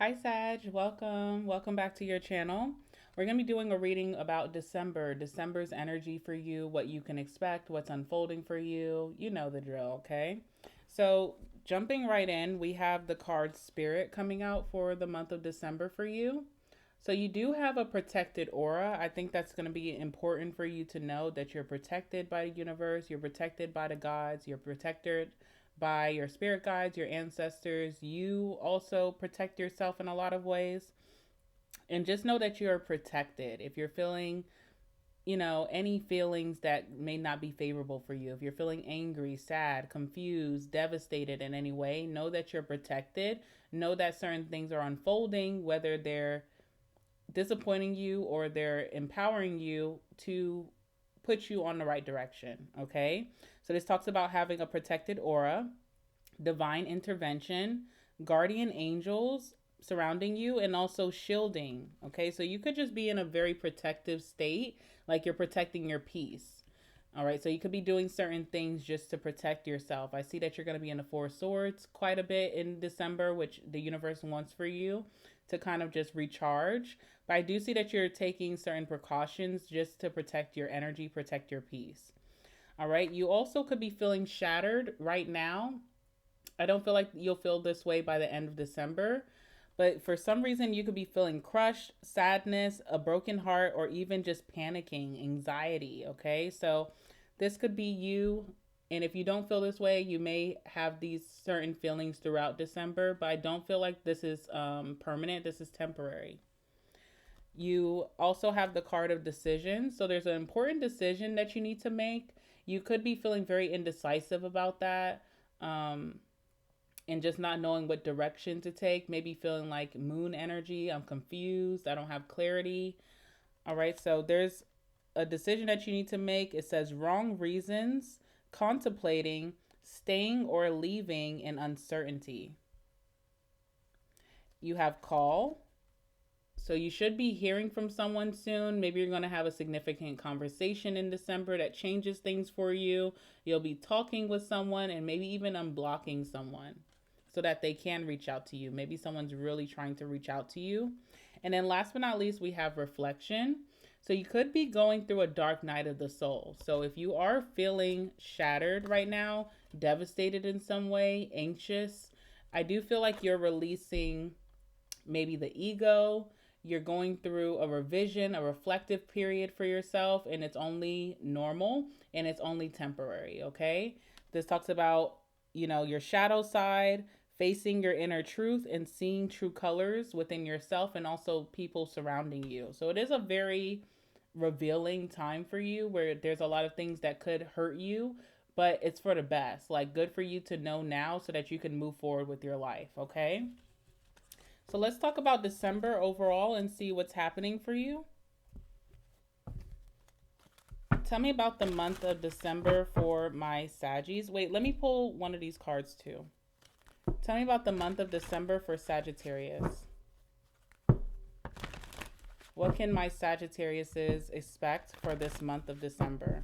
Hi Sag, welcome back to your channel. We're going to be doing a reading about December's energy for you, what you can expect, what's unfolding for you. You know the drill, okay? So, jumping right in, we have the card Spirit coming out for the month of December for you. So, you do have a protected aura. I think that's going to be important for you to know that you're protected by the universe, you're protected by the gods, you're protected by your spirit guides, your ancestors. You also protect yourself in a lot of ways. And just know that you're protected. If you're feeling, any feelings that may not be favorable for you, if you're feeling angry, sad, confused, devastated in any way, know that you're protected. Know that certain things are unfolding, whether they're disappointing you or they're empowering you to put you on the right direction. Okay. So this talks about having a protected aura, divine intervention, guardian angels surrounding you, and also shielding. Okay, so you could just be in a very protective state, like you're protecting your peace. All right, so you could be doing certain things just to protect yourself. I see that you're going to be in the Four Swords quite a bit in December, which the universe wants for you to kind of just recharge. But I do see that you're taking certain precautions just to protect your energy, protect your peace. All right, you also could be feeling shattered right now. I don't feel like you'll feel this way by the end of December, but for some reason you could be feeling crushed, sadness, a broken heart, or even just panicking, anxiety. Okay, so this could be you. And if you don't feel this way, you may have these certain feelings throughout December, but I don't feel like this is permanent. This is temporary. You also have the card of decision. So there's an important decision that you need to make. You could be feeling very indecisive about that. And just not knowing what direction to take, maybe feeling like moon energy. I'm confused. I don't have clarity. All right. So there's a decision that you need to make. It says wrong reasons, contemplating, staying or leaving in uncertainty. You have call. So you should be hearing from someone soon. Maybe you're going to have a significant conversation in December that changes things for you. You'll be talking with someone and maybe even unblocking someone so that they can reach out to you. Maybe someone's really trying to reach out to you. And then last but not least, we have reflection. So you could be going through a dark night of the soul. So if you are feeling shattered right now, devastated in some way, anxious, I do feel like you're releasing maybe the ego. You're going through a revision, a reflective period for yourself, and it's only normal and it's only temporary. Okay. This talks about, your shadow side, facing your inner truth and seeing true colors within yourself and also people surrounding you. So it is a very revealing time for you where there's a lot of things that could hurt you, but it's for the best. Like, good for you to know now so that you can move forward with your life. Okay. So let's talk about December overall and see what's happening for you. Tell me about the month of December for my Saggies. Wait, let me pull one of these cards too. Tell me about the month of December for Sagittarius. What can my Sagittariuses expect for this month of December?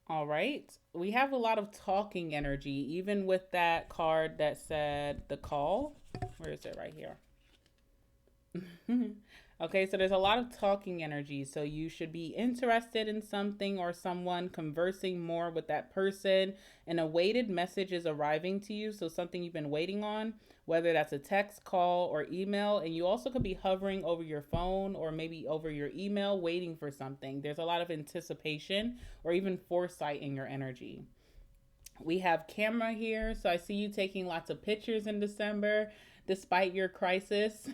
All right. We have a lot of talking energy, even with that card that said the call. Where is it? Right here. Okay, so there's a lot of talking energy. So you should be interested in something or someone, conversing more with that person. An awaited message is arriving to you. So something you've been waiting on, whether that's a text, call, or email. And you also could be hovering over your phone or maybe over your email, waiting for something. There's a lot of anticipation or even foresight in your energy. We have camera here. So I see you taking lots of pictures in December despite your crisis.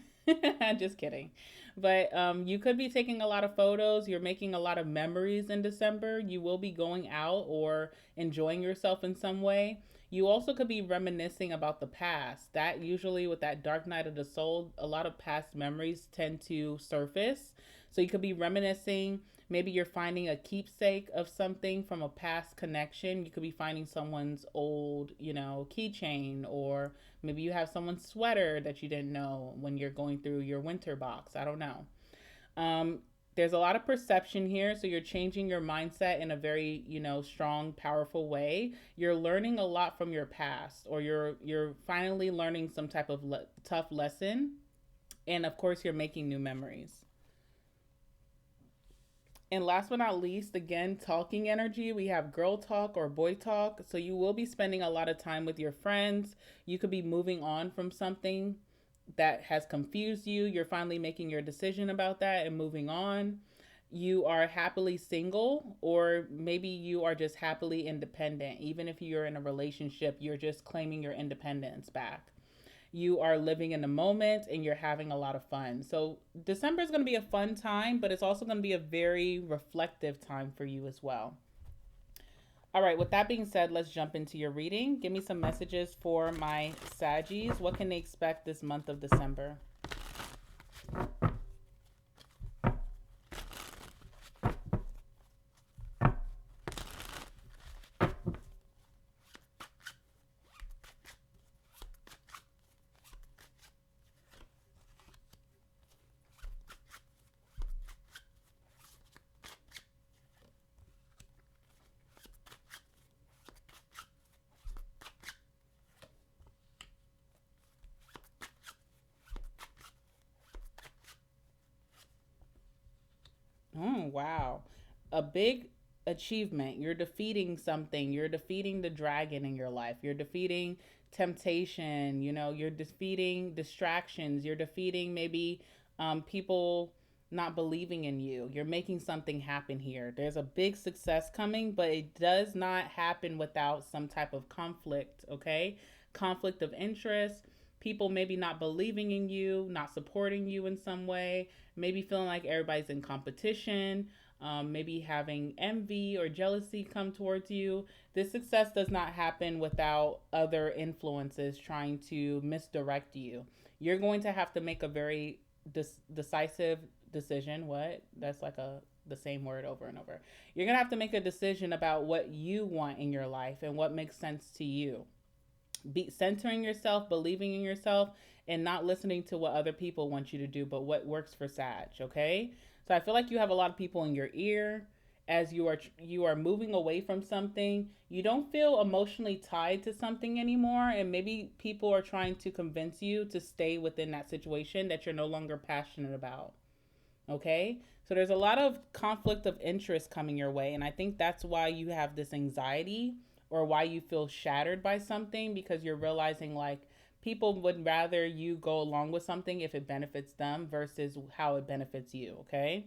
Just kidding. But you could be taking a lot of photos. You're making a lot of memories in December. You will be going out or enjoying yourself in some way. You also could be reminiscing about the past. That usually, with that dark night of the soul, a lot of past memories tend to surface. So you could be reminiscing. Maybe you're finding a keepsake of something from a past connection. You could be finding someone's old, keychain, or maybe you have someone's sweater that you didn't know when you're going through your winter box. I don't know. Um, there's a lot of perception here, so you're changing your mindset in a very, strong, powerful way. You're learning a lot from your past, or you're finally learning some type of tough lesson, and of course, you're making new memories. And last but not least, again, talking energy. We have girl talk or boy talk. So you will be spending a lot of time with your friends. You could be moving on from something that has confused you. You're finally making your decision about that and moving on. You are happily single, or maybe you are just happily independent. Even if you're in a relationship, you're just claiming your independence back. You are living in the moment and you're having a lot of fun. So, December is going to be a fun time, but it's also going to be a very reflective time for you as well. All right, with that being said, let's jump into your reading. Give me some messages for my Saggies. What can they expect this month of December? Oh, wow. A big achievement. You're defeating something. You're defeating the dragon in your life. You're defeating temptation. You're defeating distractions. You're defeating maybe people not believing in you. You're making something happen here. There's a big success coming, but it does not happen without some type of conflict, okay? Conflict of interest. People maybe not believing in you, not supporting you in some way, maybe feeling like everybody's in competition, maybe having envy or jealousy come towards you. This success does not happen without other influences trying to misdirect you. You're going to have to make a very decisive decision. What? That's like the same word over and over. You're going to have to make a decision about what you want in your life and what makes sense to you. Be centering yourself, believing in yourself, and not listening to what other people want you to do, but what works for Sag, okay? So I feel like you have a lot of people in your ear as you are moving away from something. You don't feel emotionally tied to something anymore, and maybe people are trying to convince you to stay within that situation that you're no longer passionate about. Okay? So there's a lot of conflict of interest coming your way, and I think that's why you have this anxiety, or why you feel shattered by something, because you're realizing like people would rather you go along with something if it benefits them versus how it benefits you, okay?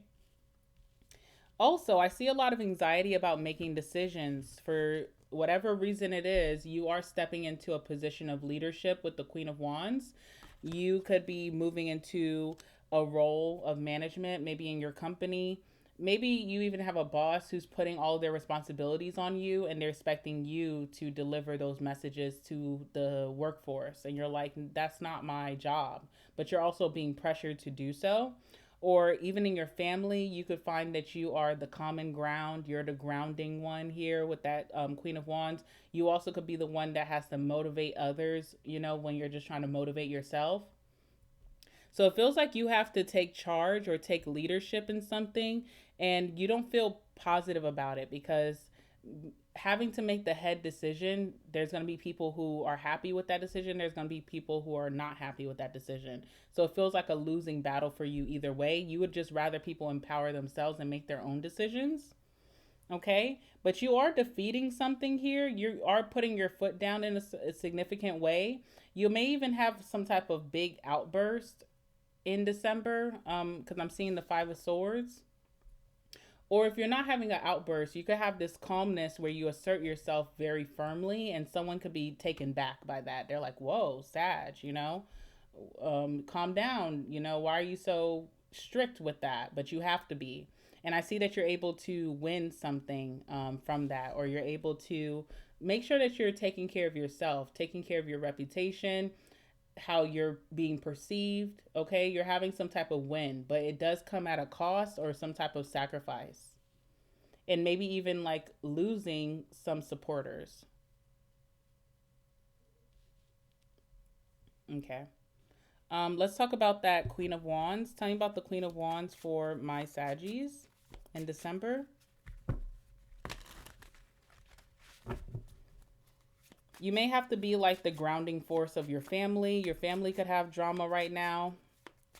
Also, I see a lot of anxiety about making decisions. For whatever reason it is, you are stepping into a position of leadership with the Queen of Wands. You could be moving into a role of management, maybe in your company. Maybe you even have a boss who's putting all their responsibilities on you, and they're expecting you to deliver those messages to the workforce. And you're like, that's not my job. But you're also being pressured to do so. Or even in your family, you could find that you are the common ground. You're the grounding one here with that Queen of Wands. You also could be the one that has to motivate others, when you're just trying to motivate yourself. So it feels like you have to take charge or take leadership in something, and you don't feel positive about it, because having to make the head decision, there's going to be people who are happy with that decision. There's going to be people who are not happy with that decision. So it feels like a losing battle for you either way. You would just rather people empower themselves and make their own decisions. Okay, but you are defeating something here. You are putting your foot down in a significant way. You may even have some type of big outburst in December, because I'm seeing the Five of Swords. Or if you're not having an outburst, you could have this calmness where you assert yourself very firmly, and someone could be taken back by that. They're like, whoa, Sag, calm down. Why are you so strict with that? But you have to be. And I see that you're able to win something from that, or you're able to make sure that you're taking care of yourself, taking care of your reputation, how you're being perceived. Okay, you're having some type of win, but it does come at a cost or some type of sacrifice, and maybe even like losing some supporters. Okay. Let's talk about that Queen of Wands. Tell me about the Queen of Wands for my Saggies in December. You may have to be like the grounding force of your family. Your family could have drama right now,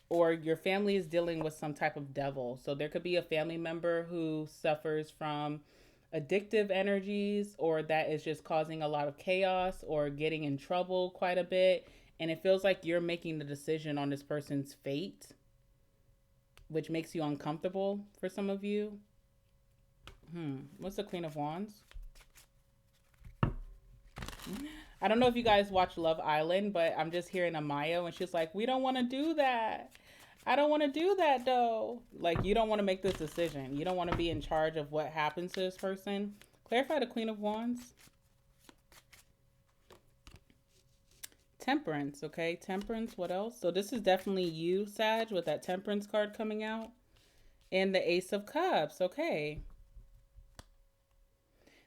or your family is dealing with some type of devil. So there could be a family member who suffers from addictive energies, or that is just causing a lot of chaos or getting in trouble quite a bit. And it feels like you're making the decision on this person's fate, which makes you uncomfortable for some of you. What's the Queen of Wands? I don't know if you guys watch Love Island, but I'm just hearing Amaya and she's like, we don't want to do that. I don't want to do that though. Like, you don't want to make this decision. You don't want to be in charge of what happens to this person. Clarify the Queen of Wands. Temperance, okay? Temperance, what else? So this is definitely you, Sag, with that Temperance card coming out. And the Ace of Cups, okay.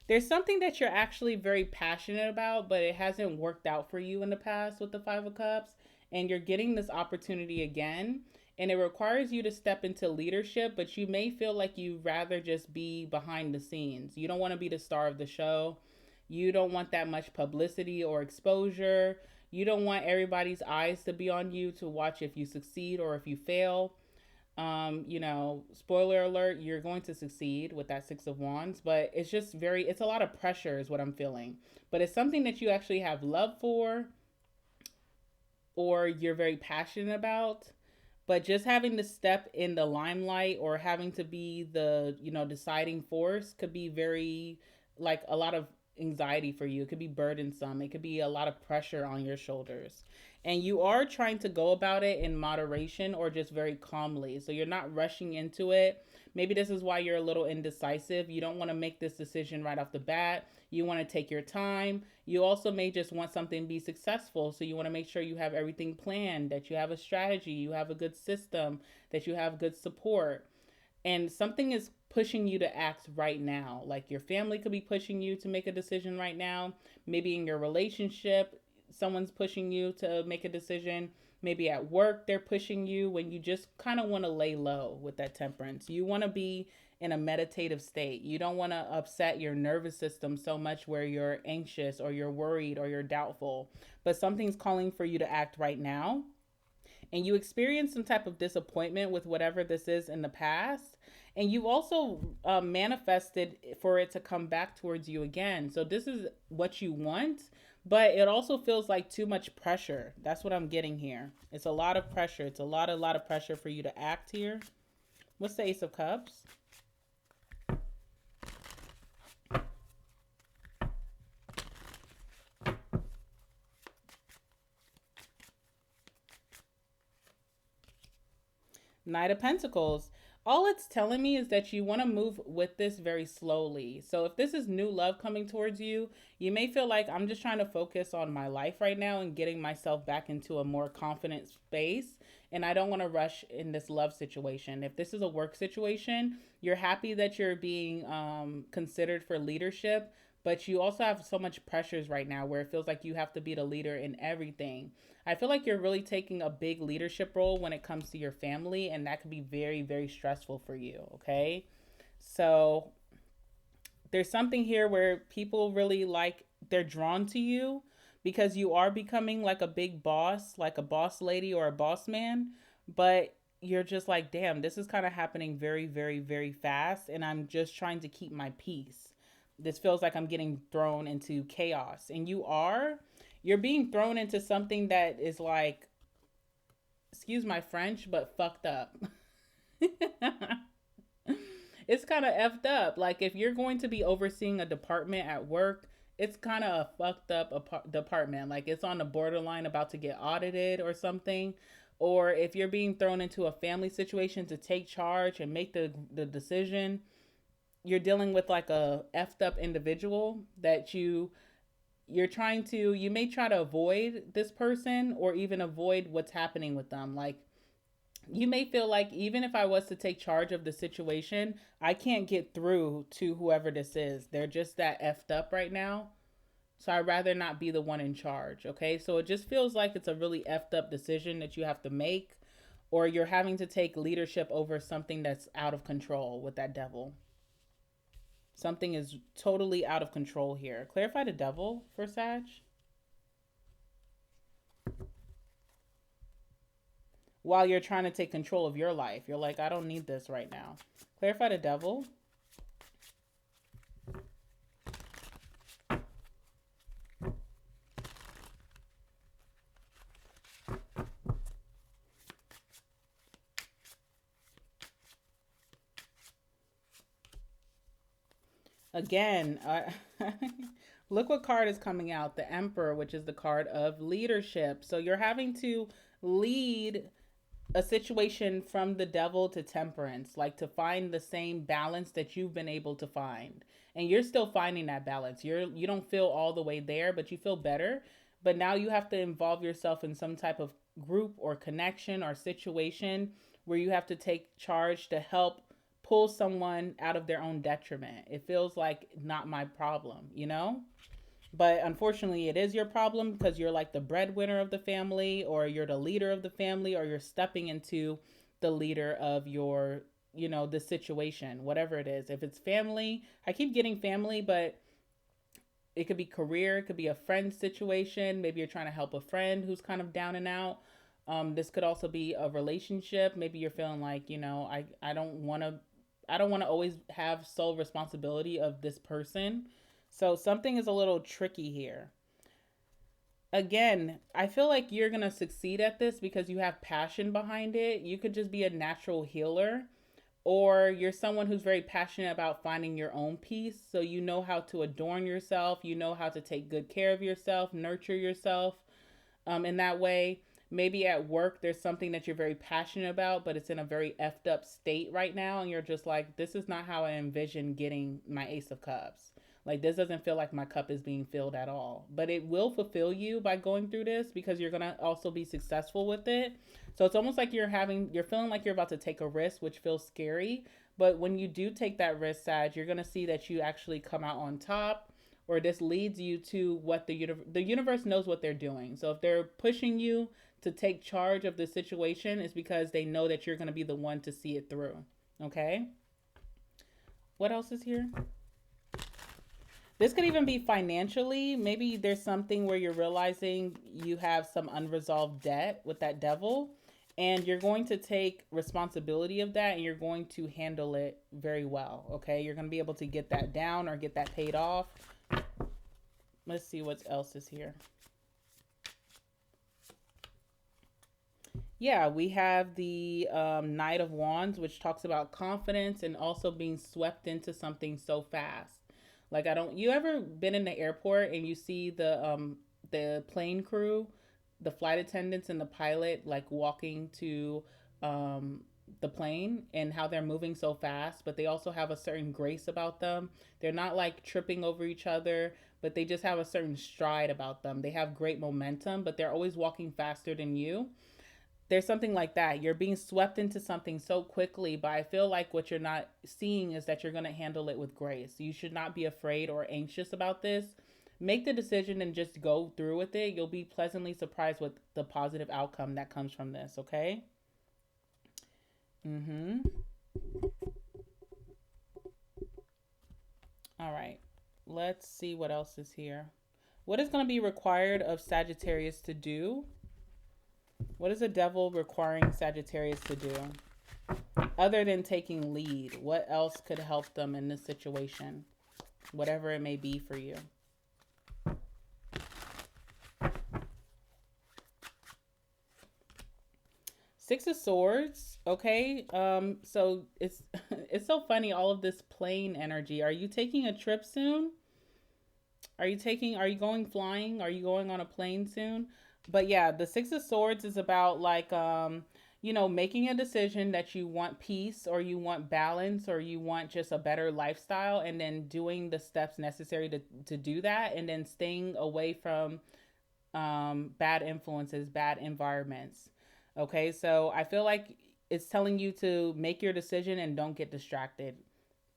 There's something that you're actually very passionate about, but it hasn't worked out for you in the past with the Five of Cups. And you're getting this opportunity again. And it requires you to step into leadership, but you may feel like you'd rather just be behind the scenes. You don't want to be the star of the show. You don't want that much publicity or exposure. You don't want everybody's eyes to be on you to watch if you succeed or if you fail. Spoiler alert, you're going to succeed with that Six of Wands, but it's a lot of pressure is what I'm feeling. But it's something that you actually have love for or you're very passionate about. But just having to step in the limelight or having to be the, deciding force could be very, like, a lot of anxiety for you. It could be burdensome. It could be a lot of pressure on your shoulders. And you are trying to go about it in moderation or just very calmly. So you're not rushing into it. Maybe this is why you're a little indecisive. You don't want to make this decision right off the bat. You want to take your time. You also may just want something to be successful. So you want to make sure you have everything planned, that you have a strategy, you have a good system, that you have good support. And something is pushing you to act right now. Like your family could be pushing you to make a decision right now. Maybe in your relationship, someone's pushing you to make a decision. Maybe at work, they're pushing you when you just kind of want to lay low with that Temperance. You want to be in a meditative state. You don't want to upset your nervous system so much where you're anxious or you're worried or you're doubtful. But something's calling for you to act right now. And you experience some type of disappointment with whatever this is in the past. And you also manifested for it to come back towards you again. So this is what you want, but it also feels like too much pressure. That's what I'm getting here. It's a lot of pressure. It's a lot of pressure for you to act here. What's the Ace of Cups? Knight of Pentacles. All it's telling me is that you want to move with this very slowly. So if this is new love coming towards you, you may feel like I'm just trying to focus on my life right now and getting myself back into a more confident space. And I don't want to rush in this love situation. If this is a work situation, you're happy that you're being considered for leadership, but you also have so much pressures right now where it feels like you have to be the leader in everything. I feel like you're really taking a big leadership role when it comes to your family, and that could be very, very stressful for you, okay? So there's something here where people really they're drawn to you because you are becoming like a big boss, like a boss lady or a boss man, but you're just like, damn, this is kind of happening very, very, very fast, and I'm just trying to keep my peace. This feels like I'm getting thrown into chaos, and you're being thrown into something that is like, excuse my French, but fucked up. It's kind of effed up. Like if you're going to be overseeing a department at work, it's kind of a fucked up department. Like it's on the borderline about to get audited or something. Or if you're being thrown into a family situation to take charge and make the decision, you're dealing with like a effed up individual that you may try to avoid this person or even avoid what's happening with them. Like you may feel like even if I was to take charge of the situation, I can't get through to whoever this is. They're just that effed up right now. So I'd rather not be the one in charge. Okay. So it just feels like it's a really effed up decision that you have to make, or you're having to take leadership over something that's out of control with that devil. Something is totally out of control here. Clarify the devil for Sag. While you're trying to take control of your life, you're like, I don't need this right now. Clarify the devil. Again, look what card is coming out. The Emperor, which is the card of leadership. So you're having to lead a situation from the devil to temperance, like to find the same balance that you've been able to find. And you're still finding that balance. You don't feel all the way there, but you feel better. But now you have to involve yourself in some type of group or connection or situation where you have to take charge to help pull someone out of their own detriment. It feels like not my problem, you know? But unfortunately, it is your problem because you're like the breadwinner of the family, or you're the leader of the family, or you're stepping into the leader of your, the situation, whatever it is. If it's family, I keep getting family, but it could be career, it could be a friend situation. Maybe you're trying to help a friend who's kind of down and out. This could also be a relationship. Maybe you're feeling like, I don't want to always have sole responsibility of this person. So something is a little tricky here. Again, I feel like you're going to succeed at this because you have passion behind it. You could just be a natural healer, or you're someone who's very passionate about finding your own peace. So you know how to adorn yourself, you know how to take good care of yourself, nurture yourself in that way. Maybe at work, there's something that you're very passionate about, but it's in a very effed up state right now. And you're just like, this is not how I envision getting my Ace of Cups. Like, this doesn't feel like my cup is being filled at all. But it will fulfill you by going through this, because you're going to also be successful with it. So it's almost like you're feeling like you're about to take a risk, which feels scary. But when you do take that risk, Sag, you're going to see that you actually come out on top, or this leads you to what the universe knows what they're doing. So if they're pushing you to take charge of the situation, is because they know that you're going to be the one to see it through. Okay? What else is here? This could even be financially. Maybe there's something where you're realizing you have some unresolved debt with that devil, and you're going to take responsibility of that, and you're going to handle it very well. Okay? You're going to be able to get that down or get that paid off. Let's see what else is here. Yeah, we have the Knight of Wands, which talks about confidence and also being swept into something so fast. Like, you ever been in the airport and you see the plane crew, the flight attendants and the pilot, like walking to the plane, and how they're moving so fast, but they also have a certain grace about them. They're not like tripping over each other, but they just have a certain stride about them. They have great momentum, but they're always walking faster than you. There's something like that. You're being swept into something so quickly, but I feel like what you're not seeing is that you're going to handle it with grace. You should not be afraid or anxious about this. Make the decision and just go through with it. You'll be pleasantly surprised with the positive outcome that comes from this, okay? All right. Let's see what else is here. What is going to be required of Sagittarius to do? What is the devil requiring Sagittarius to do? Other than taking lead, what else could help them in this situation? Whatever it may be for you. Six of Swords, okay? So it's it's so funny, all of this plane energy. Are you taking a trip soon? Are you going flying? Are you going on a plane soon? But yeah, the Six of Swords is about like making a decision that you want peace, or you want balance, or you want just a better lifestyle, and then doing the steps necessary to do that, and then staying away from bad influences, bad environments. Okay, so I feel like it's telling you to make your decision and don't get distracted.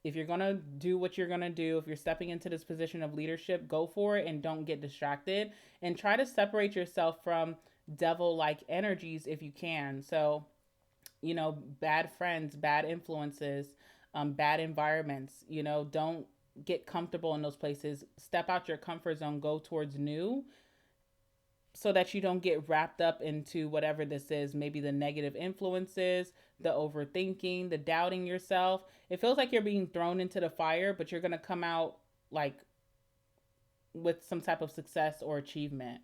If you're going to do what you're going to do, if you're stepping into this position of leadership, go for it and don't get distracted, and try to separate yourself from devil like energies if you can. So, bad friends, bad influences, bad environments, don't get comfortable in those places. Step out your comfort zone, go towards new, so that you don't get wrapped up into whatever this is, maybe the negative influences, the overthinking, the doubting yourself. It feels like you're being thrown into the fire, but you're going to come out like with some type of success or achievement.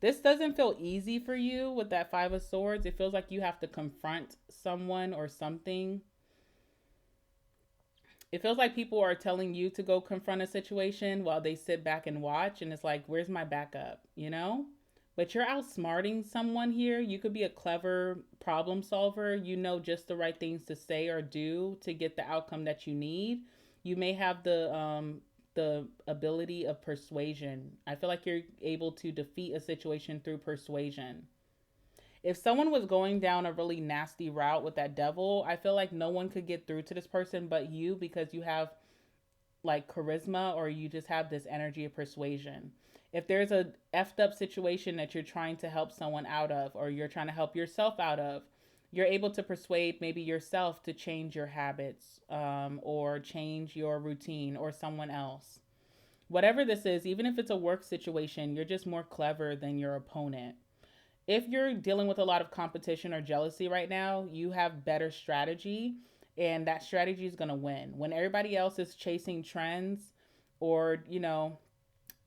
This doesn't feel easy for you with that Five of Swords. It feels like you have to confront someone or something. It feels like people are telling you to go confront a situation while they sit back and watch. And it's like, where's my backup, But you're outsmarting someone here. You could be a clever problem solver. You know just the right things to say or do to get the outcome that you need. You may have the ability of persuasion. I feel like you're able to defeat a situation through persuasion. If someone was going down a really nasty route with that devil, I feel like no one could get through to this person but you, because you have like charisma, or you just have this energy of persuasion. If there's a effed up situation that you're trying to help someone out of, or you're trying to help yourself out of, you're able to persuade maybe yourself to change your habits, or change your routine, or someone else. Whatever this is, even if it's a work situation, you're just more clever than your opponent. If you're dealing with a lot of competition or jealousy right now, you have better strategy, and that strategy is going to win. When everybody else is chasing trends, or,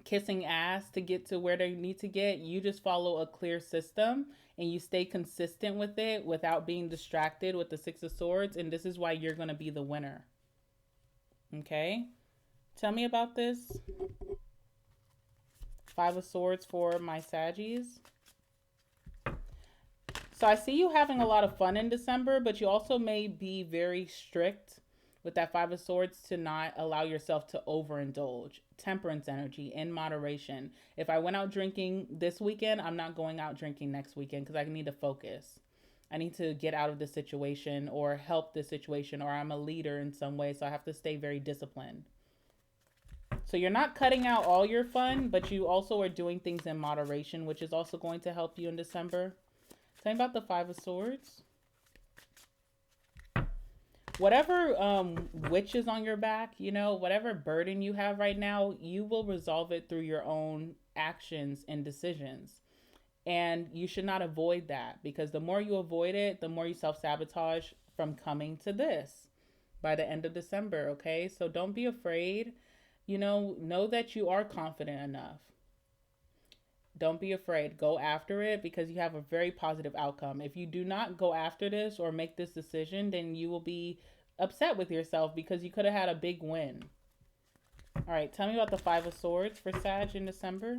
kissing ass to get to where they need to get, you just follow a clear system and you stay consistent with it without being distracted with the Six of Swords. And this is why you're going to be the winner. Okay? Tell me about this. Five of Swords for my Saggies. So I see you having a lot of fun in December, but you also may be very strict with that Five of Swords to not allow yourself to overindulge. Temperance energy, in moderation. If I went out drinking this weekend, I'm not going out drinking next weekend, because I need to focus. I need to get out of the situation or help the situation, or I'm a leader in some way, so I have to stay very disciplined. So you're not cutting out all your fun, but you also are doing things in moderation, which is also going to help you in December. Tell me about the Five of Swords. Whatever witch is on your back, whatever burden you have right now, you will resolve it through your own actions and decisions. And you should not avoid that, because the more you avoid it, the more you self-sabotage from coming to this by the end of December, okay? So don't be afraid. Know that you are confident enough. Don't be afraid. Go after it, because you have a very positive outcome. If you do not go after this or make this decision, then you will be upset with yourself, because you could have had a big win. All right, tell me about the Five of Swords for Sag in December.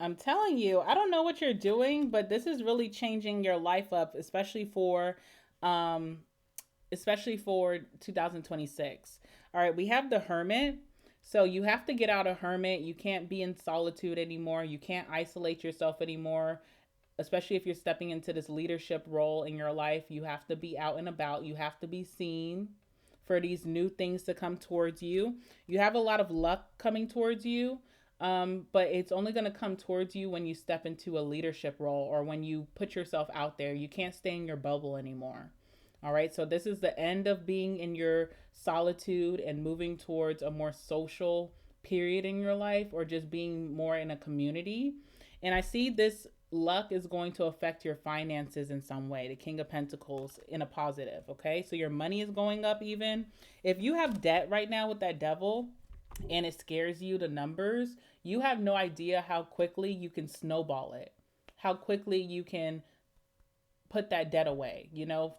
I'm telling you, I don't know what you're doing, but this is really changing your life up, especially for 2026. All right, we have the Hermit. So you have to get out of Hermit. You can't be in solitude anymore. You can't isolate yourself anymore, especially if you're stepping into this leadership role in your life. You have to be out and about. You have to be seen for these new things to come towards you. You have a lot of luck coming towards you, but it's only going to come towards you when you step into a leadership role, or when you put yourself out there. You can't stay in your bubble anymore. All right, so this is the end of being in your solitude and moving towards a more social period in your life, or just being more in a community. And I see this luck is going to affect your finances in some way, the King of Pentacles, in a positive, okay? So your money is going up even. If you have debt right now with that devil and it scares you, the numbers, you have no idea how quickly you can snowball it, how quickly you can put that debt away,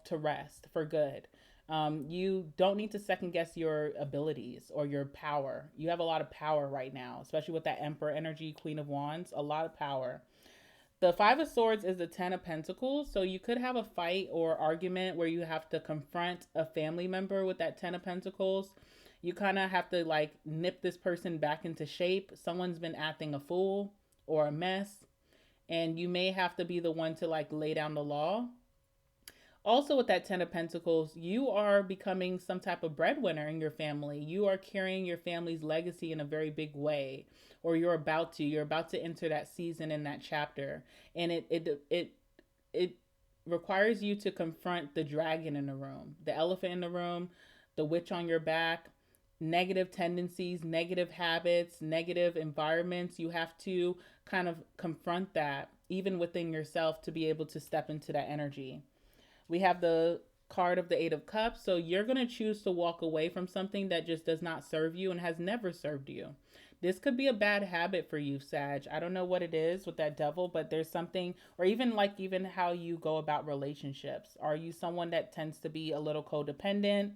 to rest for good. You don't need to second guess your abilities or your power. You have a lot of power right now, especially with that Emperor energy, Queen of Wands, a lot of power. The Five of Swords is the 10 of Pentacles. So you could have a fight or argument where you have to confront a family member with that 10 of Pentacles. You kind of have to nip this person back into shape. Someone's been acting a fool or a mess, and you may have to be the one to like lay down the law. Also, with that 10 of Pentacles, you are becoming some type of breadwinner in your family. You are carrying your family's legacy in a very big way, or you're about to enter that season in that chapter. And it requires you to confront the dragon in the room, the elephant in the room, the witch on your back, negative tendencies, negative habits, negative environments. You have to kind of confront that even within yourself to be able to step into that energy. We have the card of the Eight of Cups. So you're going to choose to walk away from something that just does not serve you and has never served you. This could be a bad habit for you, Sag. I don't know what it is with that devil, but there's something, or even how you go about relationships. Are you someone that tends to be a little codependent?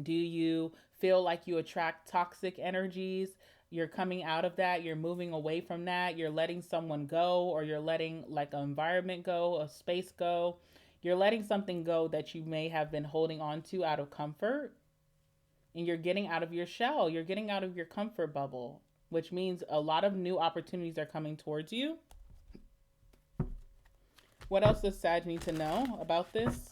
Do you feel like you attract toxic energies? You're coming out of that, you're moving away from that, you're letting someone go, or you're letting like an environment go, a space go. You're letting something go that you may have been holding on to out of comfort, and you're getting out of your shell. You're getting out of your comfort bubble, which means a lot of new opportunities are coming towards you. What else does Sag need to know about this?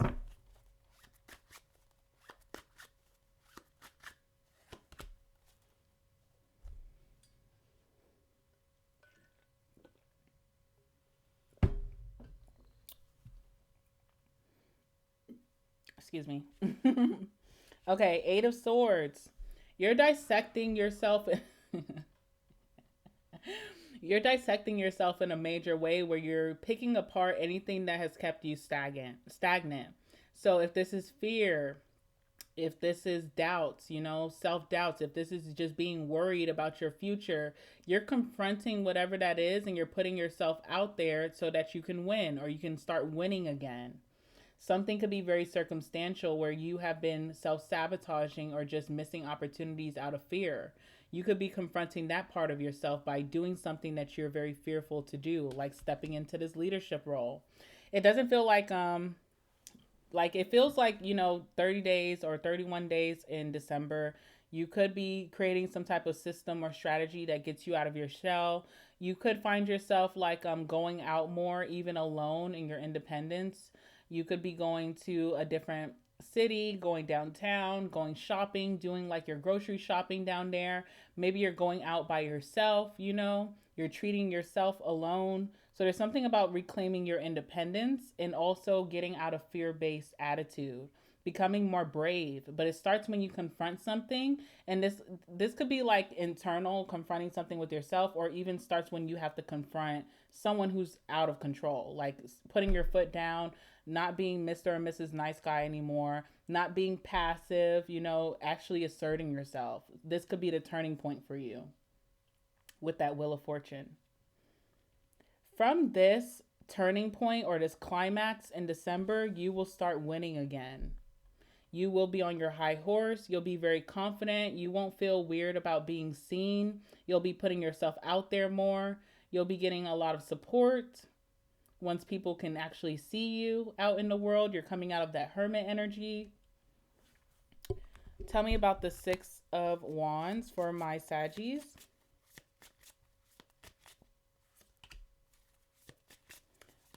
Excuse me. Okay, Eight of Swords. You're dissecting yourself. You're dissecting yourself in a major way where you're picking apart anything that has kept you stagnant. So if this is fear, if this is doubts, self doubts, if this is just being worried about your future, you're confronting whatever that is and you're putting yourself out there so that you can win or you can start winning again. Something could be very circumstantial where you have been self sabotaging or just missing opportunities out of fear. You could be confronting that part of yourself by doing something that you're very fearful to do, like stepping into this leadership role. It doesn't feel like it feels like 30 days or 31 days in December. You could be creating some type of system or strategy that gets you out of your shell. You could find yourself like going out more, even alone in your independence. You could be going to a different city, going downtown, going shopping, doing like your grocery shopping down there. Maybe you're going out by yourself, you're treating yourself alone. So there's something about reclaiming your independence and also getting out of fear-based attitude, becoming more brave. But it starts when you confront something, and this could be like internal, confronting something with yourself, or even starts when you have to confront someone who's out of control, like putting your foot down, not being Mr. or Mrs. Nice Guy anymore, not being passive, actually asserting yourself. This could be the turning point for you with that Wheel of Fortune. From this turning point or this climax in December, you will start winning again. You will be on your high horse. You'll be very confident. You won't feel weird about being seen. You'll be putting yourself out there more. You'll be getting a lot of support. Once people can actually see you out in the world, you're coming out of that hermit energy. Tell me about the Six of Wands for my Saggies.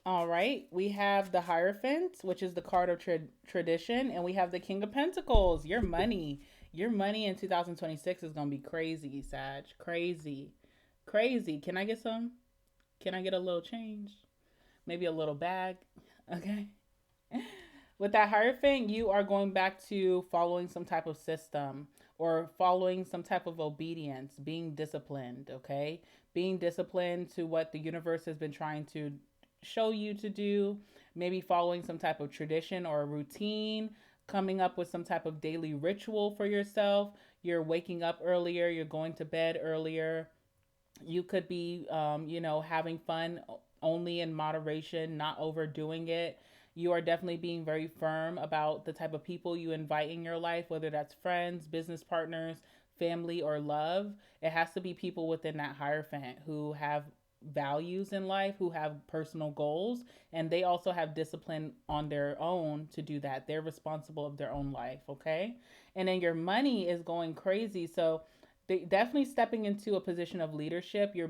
All right, we have the Hierophant, which is the card of tradition, and we have the King of Pentacles. Your money in 2026 is going to be crazy, Sag. Crazy. Crazy. Can I get some? Can I get a little change? Maybe a little bag. Okay. With that Hierophant, you are going back to following some type of system or following some type of obedience, being disciplined, okay? Being disciplined to what the universe has been trying to show you to do, maybe following some type of tradition or a routine, coming up with some type of daily ritual for yourself. You're waking up earlier, you're going to bed earlier. You could be, having fun only in moderation, not overdoing it. You are definitely being very firm about the type of people you invite in your life, whether that's friends, business partners, family, or love. It has to be people within that Hierophant who have values in life, who have personal goals, and they also have discipline on their own to do that. They're responsible of their own life, okay? And then your money is going crazy. So They definitely stepping into a position of leadership. You're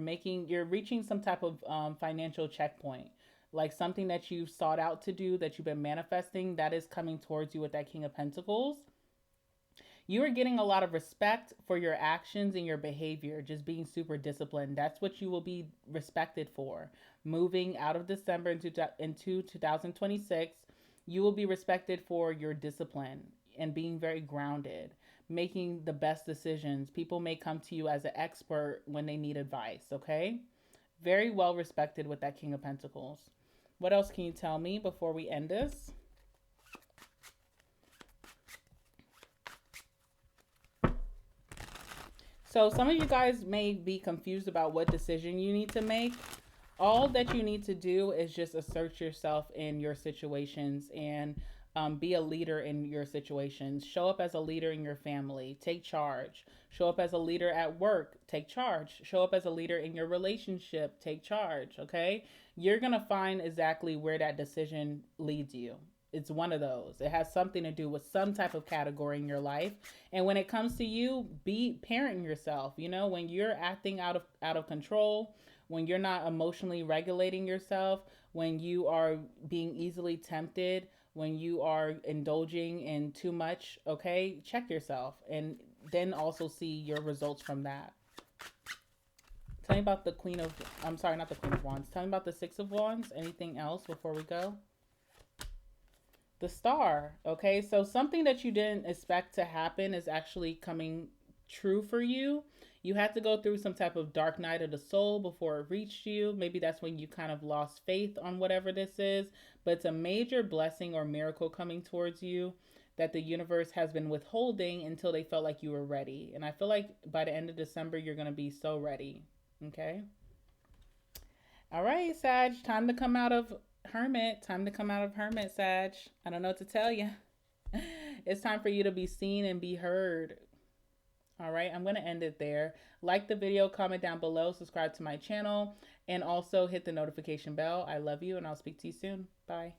reaching some type of financial checkpoint, like something that you've sought out to do, that you've been manifesting, that is coming towards you with that King of Pentacles. You are getting a lot of respect for your actions and your behavior, just being super disciplined. That's what you will be respected for. Moving out of December into 2026, you will be respected for your discipline and being very grounded, making the best decisions. People may come to you as an expert when they need advice, okay? Very well respected with that King of Pentacles. What else can you tell me before we end this? So some of you guys may be confused about what decision you need to make. All that you need to do is just assert yourself in your situations and be a leader in your situations. Show up as a leader in your family. Take charge. Show up as a leader at work. Take charge. Show up as a leader in your relationship. Take charge. Okay? You're going to find exactly where that decision leads you. It's one of those. It has something to do with some type of category in your life. And when it comes to you, be parenting yourself. You know, when you're acting out of control, when you're not emotionally regulating yourself, when you are being easily tempted, when you are indulging in too much, okay, check yourself and then also see your results from that. Tell me about the I'm sorry, not the Queen of Wands. Tell me about the Six of Wands. Anything else before we go? The Star. Okay, so something that you didn't expect to happen is actually coming true for you. You had to go through some type of dark night of the soul before it reached you. Maybe that's when you kind of lost faith on whatever this is, but it's a major blessing or miracle coming towards you that the universe has been withholding until they felt like you were ready. And I feel like by the end of December, you're going to be so ready. Okay. All right, Sag, time to come out of Hermit. Time to come out of Hermit, Sag. I don't know what to tell you. It's time for you to be seen and be heard. All right, I'm going to end it there. Like the video, comment down below, subscribe to my channel, and also hit the notification bell. I love you, and I'll speak to you soon. Bye.